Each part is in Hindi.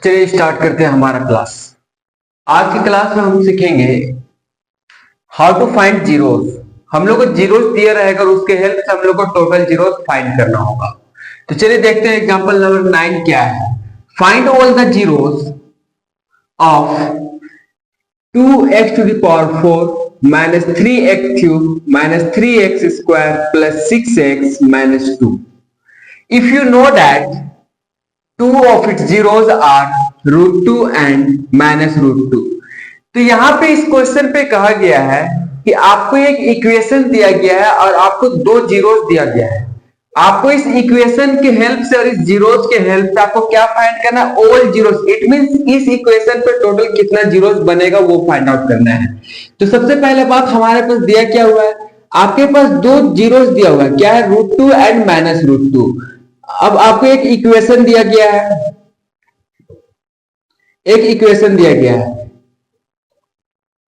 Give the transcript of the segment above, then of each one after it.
चलिए स्टार्ट करते हैं हमारा क्लास। आज की क्लास में हम सीखेंगे हाउ टू फाइंड जीरोस। हम लोग को जीरोस दिया रहेगा और उसके हेल्प से हम लोग को टोटल जीरोस फाइंड करना होगा। तो चलिए देखते हैं एग्जांपल नंबर 9 क्या है। Find all the zeros of 2x to the power 4 minus 3x cube minus 3x square plus 6x minus 2. If you know that two of its zeros are √2 and minus √2। तो यहां पे इस क्वेश्चन पे कहा गया है कि आपको एक इक्वेशन दिया गया है और आपको दो जीरोस दिया गया है। आपको इस इक्वेशन के हेल्प से और इस जीरोस के हेल्प से आपको क्या फाइंड करना है? All zeros. इट मींस इस इक्वेशन पे टोटल कितना जीरोस बनेगा वो फाइंड आउट करना है। तो सबसे पहले बात हमारे पास दिया क्या हुआ है, आपके पास दो जीरोस दिया हुआ है, क्या है? √2 एंड माइनस √2। अब आपको एक इक्वेशन दिया गया है, एक इक्वेशन दिया गया है।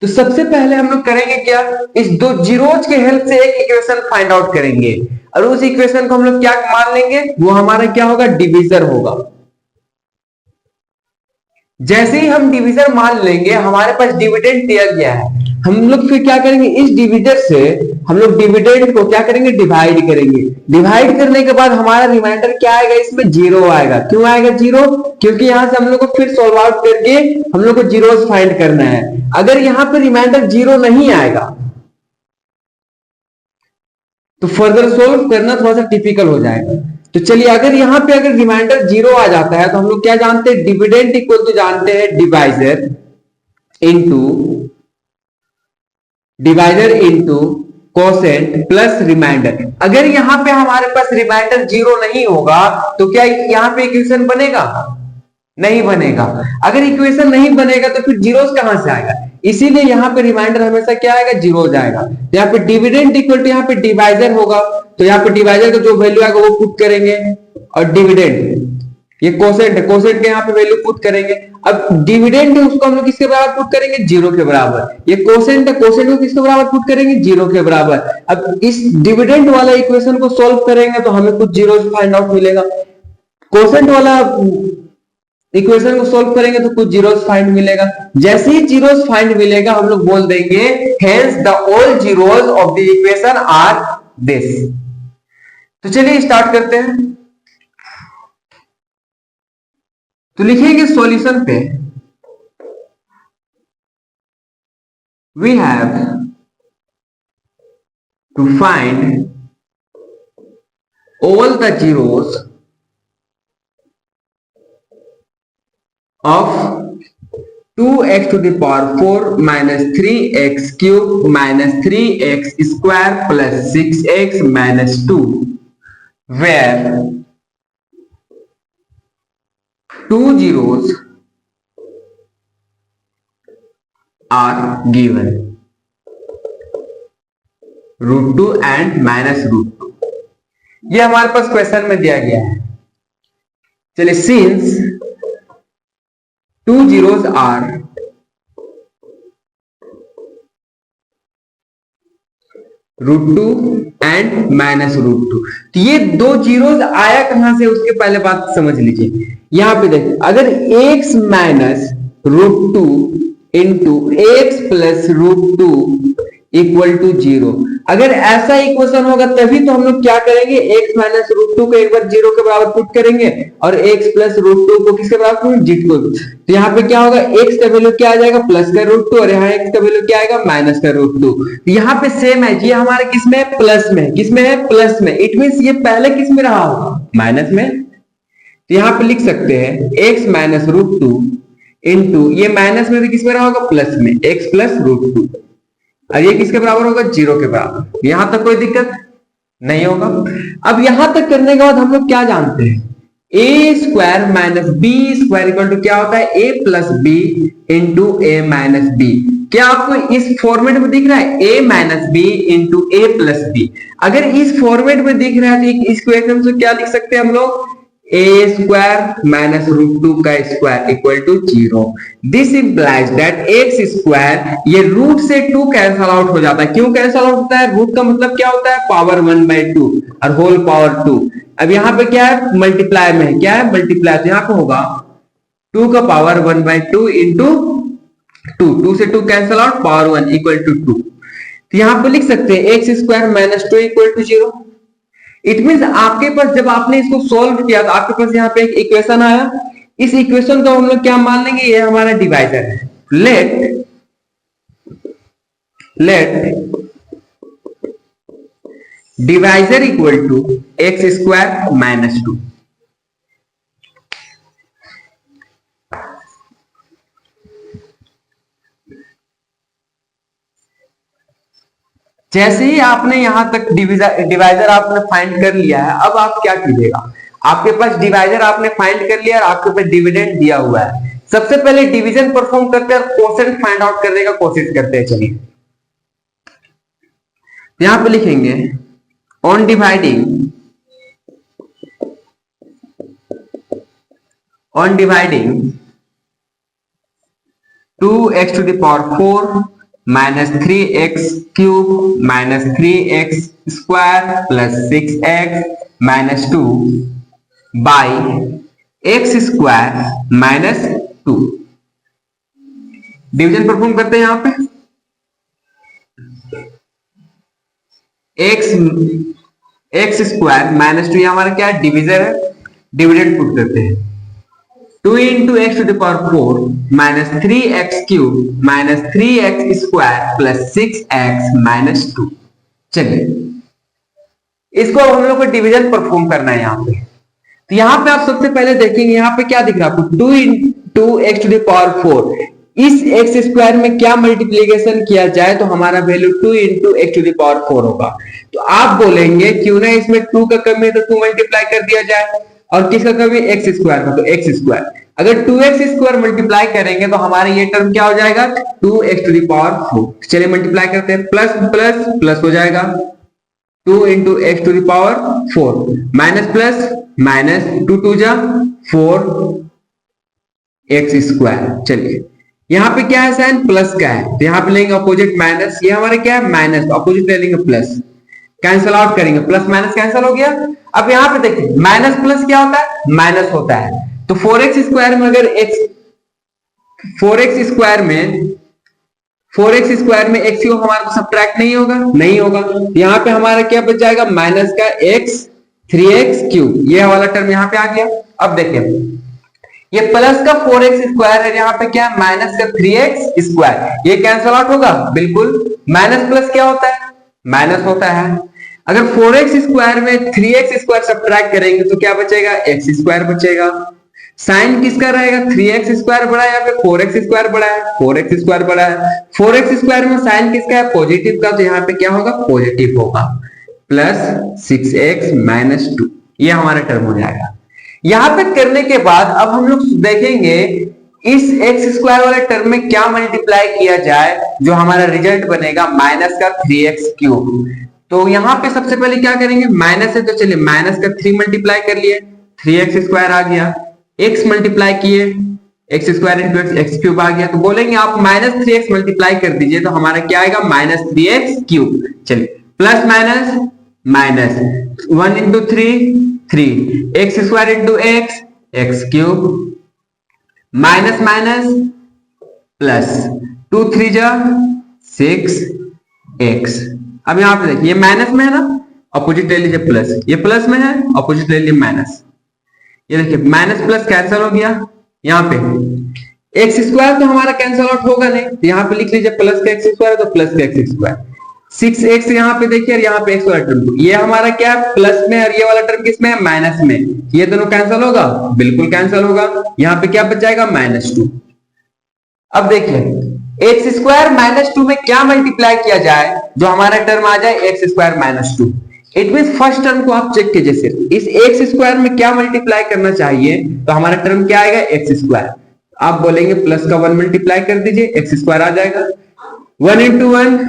तो सबसे पहले हम लोग करेंगे क्या, इस दो जीरोस के हेल्प से एक इक्वेशन फाइंड आउट करेंगे और उस इक्वेशन को हम लोग क्या मान लेंगे, वो हमारा क्या होगा? डिविजर होगा। जैसे ही हम डिविजर मान लेंगे, हमारे पास डिविडेंड दिया गया है, हम लोग फिर क्या करेंगे, इस डिविजर से हम लोग डिविडेंड को क्या करेंगे? डिवाइड करेंगे। डिवाइड करने के बाद हमारा रिमाइंडर क्या आएगा? इसमें जीरो आएगा। क्यों आएगा जीरो? क्योंकि यहां से हम लोग को फिर सोल्व आउट करके हम लोग को जीरोस फाइंड करना है। अगर यहां पर रिमाइंडर जीरो नहीं आएगा तो फर्दर सोल्व करना थोड़ा सा टिपिकल हो जाएगा। तो चलिए, अगर यहां पे अगर रिमाइंडर जीरो आ जाता है तो हम लोग क्या जानते हैं? डिविडेंड इक्वल टू जानते हैं divisor into quotient plus remainder. अगर यहां पे हमारे पास रिमाइंडर जीरो नहीं होगा तो क्या यहां पे इक्वेशन बनेगा? नहीं बनेगा। अगर इक्वेशन नहीं बनेगा तो फिर जीरोस कहां से आएगा? इसीलिए यहां पे रिमाइंडर हमेशा क्या आएगा? जीरो जाएगा। तो यहाँ पे डिविडेंड इक्वल टू यहाँ पे डिवाइजर होगा, तो यहाँ पे डिवाइजर का जो वैल्यू आएगा वो पुट करेंगे और डिविडेंड ये कोसेंट है, कोसेंट के यहाँ पे वैल्यू पुट करेंगे। अब डिविडेंड है उसको हम लोग किसके बराबर पुट करेंगे? जीरो के बराबर। ये कोसेंट है, कोसेंट को किसके बराबर पुट करेंगे? जीरो के बराबर। अब इस डिविडेंड वाला इक्वेशन को सॉल्व करेंगे तो हमें कुछ जीरो फाइंड आउट मिलेगा। कोसेंट वाला इक्वेशन को सॉल्व करेंगे तो कुछ जीरोस फाइंड मिलेगा। जैसे ही जीरोस फाइंड मिलेगा हम लोग बोल देंगे hence the all zeros of the equation are this. तो चलिए स्टार्ट करते हैं। तो लिखेंगे सॉल्यूशन पे, we have to find all the zeros of 2x to the power 4 minus 3x cube minus 3x square plus 6x minus 2, where two zeros are given, √2 and minus √2। ये हमारे पास क्वेश्चन में दिया गया है। चलिए, since two zeros are √2 and minus √2। तो ये दो जीरोस आया कहां से, उसके पहले बात समझ लीजिए। यहां पे देखिए, अगर x minus √2 into x plus √2 equal to zero, अगर ऐसा इक्वेशन होगा तभी तो हम लोग क्या करेंगे? x माइनस √2 को एक बार जीरो के बराबर पुट करेंगे और x प्लस √2 को किसके बराबर? जीरो को। तो यहाँ पे क्या होगा? x का वैल्यू क्या आ जाएगा? प्लस का √2 और यहाँ x का वैल्यू क्या आएगा? माइनस का √2। यहाँ पे सेम है, ये हमारे किसमें है? प्लस में। किसमें है? प्लस में। इट मींस ये पहले किस में रहा होगा? माइनस में। तो यहाँ पे लिख सकते हैं x माइनस √2 इंटू ये माइनस में भी किस में रहा होगा? प्लस में, x प्लस √2। और ये किसके बराबर होगा? जीरो के बराबर। यहां तक कोई दिक्कत नहीं होगा। अब यहां तक करने के बाद हम लोग क्या जानते हैं? A square minus B square equal to क्या होता है? A plus B into A minus B. क्या आपको इस फॉर्मेट में दिख रहा है? A minus B into A plus B. अगर इस फॉर्मेट में दिख रहा है तो इस इक्वेशन से क्या लिख सकते हैं हम लोग? ए स्क्वायर माइनस √2 का square equal to zero. This implies that x square, ये रूट से 2 कैंसल आउट हो जाता है। क्यों कैंसल आउट होता है? रूट का मतलब क्या होता है? पावर 1/2 और होल पावर 2। अब यहाँ पे क्या है? मल्टीप्लाई में है। क्या है? मल्टीप्लाई। तो यहाँ पे होगा 2 का पावर 1/2 इंटू 2 से 2 cancel out, power 1 equal to 2। तो यहां पर लिख सकते हैं x square minus 2 equal to 0। It means आपके पास जब आपने इसको सॉल्व किया तो आपके पास यहाँ पे एक इक्वेशन आया। इस इक्वेशन को हम लोग क्या मान लेंगे, ये हमारा डिवाइजर है। Let divisor equal to x square minus 2। जैसे ही आपने यहां तक डिवाइजर आपने फाइंड कर लिया है, अब आप क्या कीजिएगा, आपके पास डिवाइजर आपने फाइंड कर लिया और आपके पास डिविडेंड दिया हुआ है। सबसे पहले डिवीजन परफॉर्म करते हैं और कोसेंट फाइंड आउट करने का कोशिश करते हैं। चलिए यहां पे लिखेंगे on dividing 2x to the power 4 minus 3x cube minus 3x square plus 6x minus 2 by x square minus 2। Division perform करते हैं यहां पे। x स्क्वायर माइनस 2 हमारा क्या है, डिविजन है, डिविडेंड पुट करते हैं। 2 into x to the power 4 minus 3x cube minus 3x square plus 6x minus 2। चलिए इसको हम लोग को डिवीजन परफॉर्म करना है यहाँ पे। तो यहाँ पे आप सबसे पहले देखेंगे यहाँ पे क्या दिख रहा है आपको, 2 into x to the power 4। इस x स्क्वायर में क्या मल्टीप्लीकेशन किया जाए तो हमारा value 2 into x to the power 4 होगा। तो आप बोलेंगे क्यों ना इसमें 2 का कमी है तो 2 मल्टीप्लाई कर दिया जाए, और किसका कमी, एक्स स्क्वायर का, तो एक्स स्क्वायर। अगर 2x स्क्वायर मल्टीप्लाई करेंगे तो हमारा ये टर्म क्या हो जाएगा, 2x to the power 4। चलिए मल्टीप्लाई करते हैं, प्लस प्लस प्लस हो जाएगा, 2 into x to the power 4 minus plus minus 2 2 जा 4 x स्क्वायर। चलिए यहाँ पे क्या है, साइन प्लस का है तो यहाँ पे लेंगे अपोजिट माइनस, ये हमारा क्या है माइनस, अपोजिट ले लेंगे प्लस, कैंसिल आउट करेंगे, प्लस माइनस कैंसिल हो गया। अब यहाँ पे देखिए माइनस प्लस क्या होता है, माइनस होता है। तो 4x स्क्वायर में अगर4x स्क्वायर में x को हमारे को सब्ट्रैक्ट नहीं होगा। यहाँ पे हमारा क्या बच जाएगा, माइनस का x 3x क्यूब, ये वाला टर्म यहाँ पे आ गया। अब देखिए ये प्लस का 4x स्क्वायर है, यहाँ पे क्या है माइनस का 3x स्क्वायर, ये कैंसिल आउट होगा बिल्कुल। माइनस प्लस क्या होता है, माइनस होता है। अगर 4x स्क्वायर में 3x स्क्वायर सब्ट्रैक्ट करेंगे तो क्या बचेगा, x स्क्वायर बचेगा। साइन किसका रहेगा, 3x स्क्वायर बड़ा है या फिर 4x स्क्वायर बड़ा है, 4x स्क्वायर बड़ा है। 4x स्क्वायर में साइन किसका है, पॉजिटिव का, तो यहाँ पे क्या होगा, पॉजिटिव होगा, प्लस 6x माइनस 2, ये हमारा टर्म हो जाएगा। यहाँ पे करने के बाद अब हम लोग देखेंगे इस x स्क्वायर वाले टर्म में क्या मल्टीप्लाई किया जाए जो हमारा रिजल्ट बनेगा माइनस का 3x क्यूब। तो यहाँ पे सबसे पहले क्या करेंगे, माइनस है तो चलिए माइनस का 3 मल्टीप्लाई कर लिए, 3x स्क्वायर आ गया, x मल्टीप्लाई किए, x square into x cube आ गया। तो बोलेंगे आप माइनस 3x मल्टीप्लाई कर दीजिए तो हमारा क्या आएगा, माइनस 3x क्यूब। चलिए plus minus minus 1 into 3 x square into x cube, minus minus plus 2 3 जा 6x। अब यहाँ पे देखिए ये माइनस में है ना, अपोजिट ले लीजिए प्लस, ये प्लस में है अपोजिट ले लीजिए माइनस। ये देखिए माइनस प्लस कैंसिल हो गया, यहाँ पे एक्स स्क्वायर तो हमारा कैंसिल आउट होगा नहीं, तो यहाँ पे लिख लीजिए प्लस का एक्स स्क्वायर तो प्लस का एक्स स्क्वायर, 6x यहाँ पे देखिए और यहाँ पे एक्स वाला टर्म, ये हमारा क्या है प्लस में और ये वाला टर्म किसमें है, माइनस में। ये दोनों कैंसिल होगा, बिल्कुल कैंसिल होगा। यहाँ पे क्या बच जाएगा, -2। अब देखिए एक्स स्क्वायर -2 में क्या मल्टीप्लाई किया जाए जो हमारा टर्म आ जाए x square -2। It mean first term को आप चेक कीजिए, सिर्फ इस एक्स स्क्वायर में क्या मल्टीप्लाई करना चाहिए तो हमारा टर्म क्या आएगा, एक्स स्क्वायर। आप बोलेंगे प्लस का 1 मल्टीप्लाई कर दीजिए, एक्स स्क्वायर आ जाएगा। 1 into 1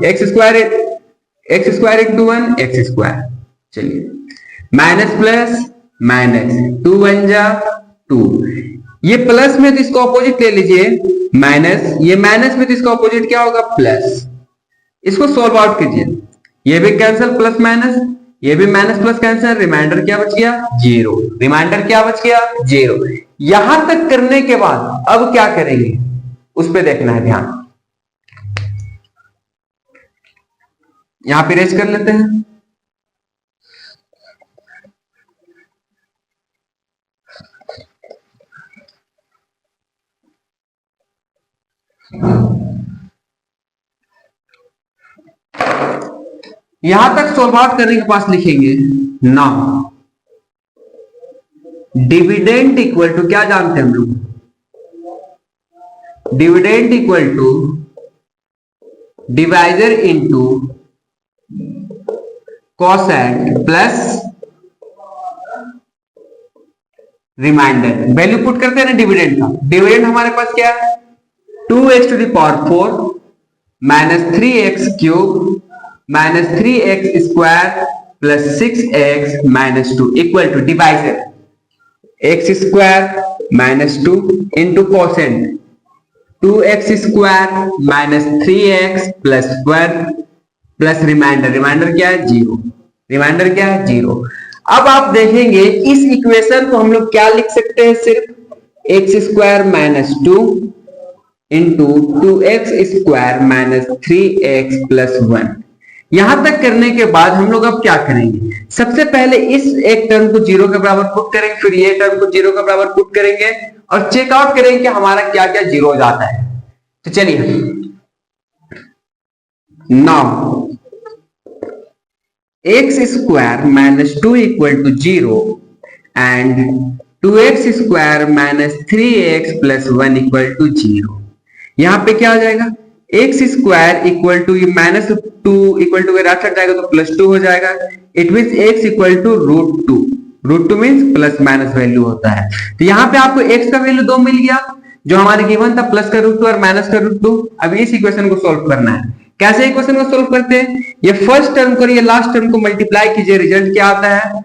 x square into 1 x square. चलिए माइनस प्लस माइनस 2 1 जा 2, ये प्लस में तो इसको अपोजिट ले लीजिए माइनस, ये माइनस में तो इसका अपोजिट क्या होगा, प्लस। इसको सॉल्व आउट कीजिए, ये भी कैंसिल प्लस माइनस, ये भी माइनस प्लस कैंसिल, रिमाइंडर क्या बच गया, 0। रिमाइंडर क्या बच गया, 0। यहां तक करने के बाद अब क्या करेंगे उस पे देखना है ध्यान। यहां पे रेज कर लेते हैं। यहां तक सोल्व आउट करने के पास लिखेंगे नाउ डिविडेंड इक्वल टू, क्या जानते हैं हम लोग, dividend equal to divisor into quotient plus remainder. Value put करते हैं ना डिविडेंड का। डिविडेंड हमारे पास क्या है 2x to the power 4 minus 3x cube minus 3x square plus 6x minus 2 equal to divisor x square minus 2 into quotient 2x square minus 3x plus 1 plus remainder, remainder क्या है 0, रिमाइंडर क्या है 0। अब आप देखेंगे इस इक्वेशन को हम लोग क्या लिख सकते हैं, सिर्फ x square minus 2 into 2x square minus 3x plus 1। यहां तक करने के बाद हम लोग अब क्या करेंगे, सबसे पहले इस एक टर्म को 0 के बराबर पुट करेंगे, फिर ये टर्म को 0 के बराबर पुट करेंगे और चेकआउट करेंगे कि हमारा क्या क्या 0 हो जाता है। तो चलिए now x square minus 2 equal to 0 and 2x square minus 3x plus 1 equal to 0। यहां पे क्या हो जाएगा x square equal to minus 2 equal to right side जाएगा तो प्लस 2 हो जाएगा। It means x equal to √2, √2 means plus minus value होता है। तो यहाँ पे आपको x का वैल्यू 2 मिल गया जो हमारे गिवन था, प्लस का √2 और माइनस का √2। अब इस इक्वेशन को सोल्व करना है। कैसे इक्वेशन को सोल्व करते हैं, ये फर्स्ट टर्म को और ये लास्ट टर्म को मल्टीप्लाई कीजिए, रिजल्ट क्या आता है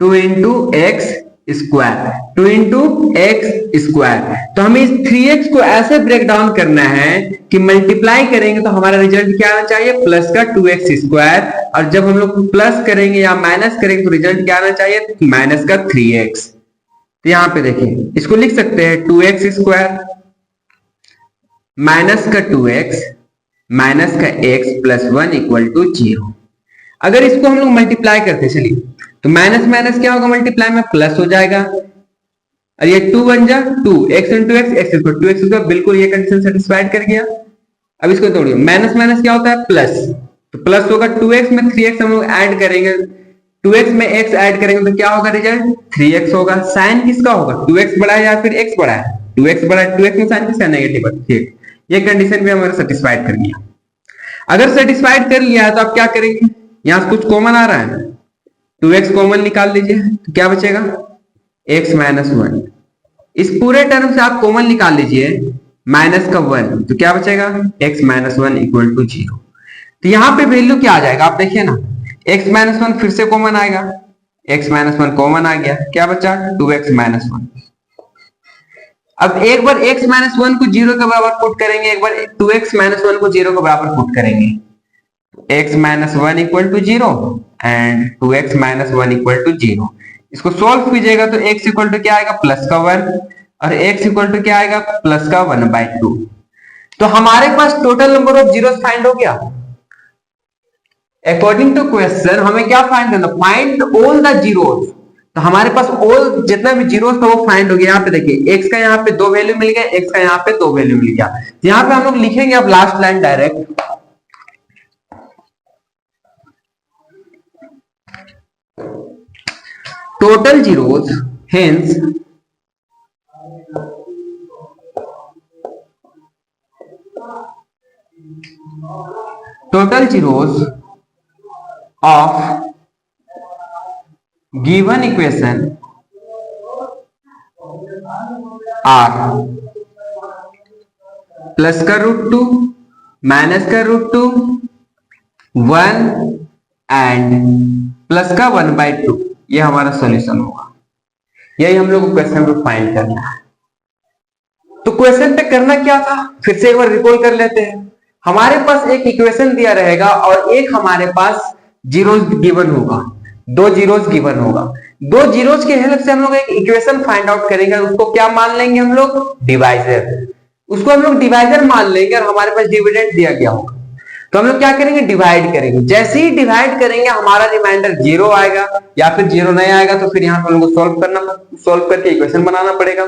2 into x square, 2 into x square. तो हमें इस 3x को ऐसे ब्रेक डाउन करना है कि मल्टीप्लाई करेंगे तो हमारा रिजल्ट क्या आना चाहिए प्लस का 2x स्क्वायर, और जब हम लोग प्लस करेंगे या माइनस करेंगे तो रिजल्ट क्या आना चाहिए माइनस का 3x। तो यहां पे देखिए इसको लिख सकते हैं 2x स्क्वायर माइनस का 2x माइनस का x प्लस 1 इक्वल टू 0। अगर इसको हम लोग मल्टीप्लाई करते चलिए तो माइनस माइनस क्या होगा मल्टीप्लाई में प्लस हो जाएगा, और ये 2 बन जा 2 x into x x equal 2x square, बिल्कुल ये कंडीशन सेटिस्फाइड कर गया। अब इसको तोड़िए, माइनस माइनस क्या होता है प्लस, तो प्लस होगा 2x में 3x हम लोग ऐड करेंगे, 2x में x ऐड करेंगे तो क्या होगा रिजल्ट 3x होगा। साइन किसका होगा 2x बड़ा है या फिर x बड़ा है, 2x बड़ा है, 2x में साइन किसका नेगेटिव है। ठीक, ये कंडीशन भी हमारा सेटिस्फाइड कर गया। अगर सेटिस्फाइड कर लिया है तो आप क्या करेंगे, यहां से कुछ कॉमन आ रहा है 2x कॉमन निकाल लीजिए, तो क्या बचेगा x माइनस 1। इस पूरे टर्म से आप कॉमन निकाल लीजिए माइनस का 1, तो क्या बचेगा x माइनस 1 इक्वल टू 0। तो यहां पे वैल्यू क्या आ जाएगा आप देखिए ना, x माइनस 1 फिर से कॉमन आएगा, x माइनस 1 कॉमन आ गया, क्या बचा 2x माइनस 1। अब एक बार x माइनस 1 को 0 के बराबर पुट करेंगे, एक बार 2x माइनस 1 को 0 के बराबर पुट करेंगे, x minus 1 equal to 0 and 2x minus 1 equal to 0। इसको सॉल्व कीजिएगा तो x इक्वल टू क्या आएगा प्लस का 1 और x इक्वल टू क्या आएगा प्लस का 1/2। तो हमारे पास total number of zeros find हो गया। अकॉर्डिंग टू क्वेश्चन हमें क्या फाइंड करना, फाइंड ऑल द जीरोस। तो हमारे पास ऑल जितना भी जीरोस था वो फाइंड हो गया। यहाँ पे देखिए x का यहाँ पे 2 वैल्यू मिल गया, x का यहाँ पे 2 वैल्यू मिल गया। यहाँ पे हम लोग लिखेंगे अब last line direct, total zeros, hence total zeros of given equation are plus का √2 माइनस का √2 1 एंड प्लस का 1/2। ये हमारा सॉल्यूशन होगा। यही हम लोग को क्वेश्चन पे फाइंड करना है। तो क्वेश्चन पे करना क्या था फिर से एक बार रिकॉल कर लेते हैं। हमारे पास एक इक्वेशन दिया रहेगा और एक हमारे पास जीरोस गिवन होगा। दो जीरोस गिवन होगा। दो जीरोस के हेल्प से हम लोग एक इक्वेशन फाइंड आउट करेंगे, उसको क्या मान लेंगे हम लोग, डिवाइजर। उसको हम लोग डिवाइजर मान लेंगे और हमारे पास डिविडेंड दिया गया होगा, तो हम लोग क्या करेंगे, डिवाइड करेंगे। जैसे ही डिवाइड करेंगे हमारा रिमाइंडर जीरो आएगा, या फिर जीरो नहीं आएगा तो फिर यहाँ पर हम लोग सॉल्व करके इक्वेशन बनाना पड़ेगा।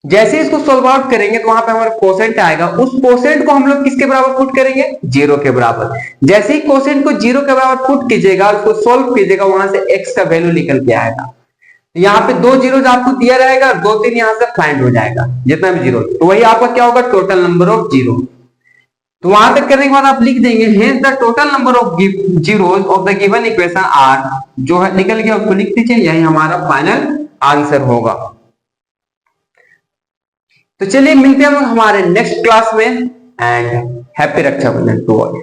जैसे इसको सोल्व आउट करेंगे तो वहां पे हमारा कोसेंट आएगा, उस कोसेंट को हम लोग किसके बराबर पुट करेंगे, जीरो के बराबर। जैसे ही कोसेंट को जीरो के बराबर पुट कीजिएगा, उसको सोल्व कीजिएगा, वहां से एक्स का वैल्यू निकल के आएगा। यहाँ पे दो जीरो आपको दिया रहेगा, दो तीन यहाँ से फाइंड हो जाएगा, जितना भी जीरो, तो वही आपका क्या होगा, टोटल नंबर ऑफ जीरो। तो वहां तक करने के बाद आप लिख देंगे hence the total number of zeros of the given equation are, जो है निकल गया उसको लिख दीजिए, यही हमारा फाइनल आंसर होगा। तो चलिए मिलते हैं हम हमारे नेक्स्ट क्लास में, and happy Rakshabandhan to all.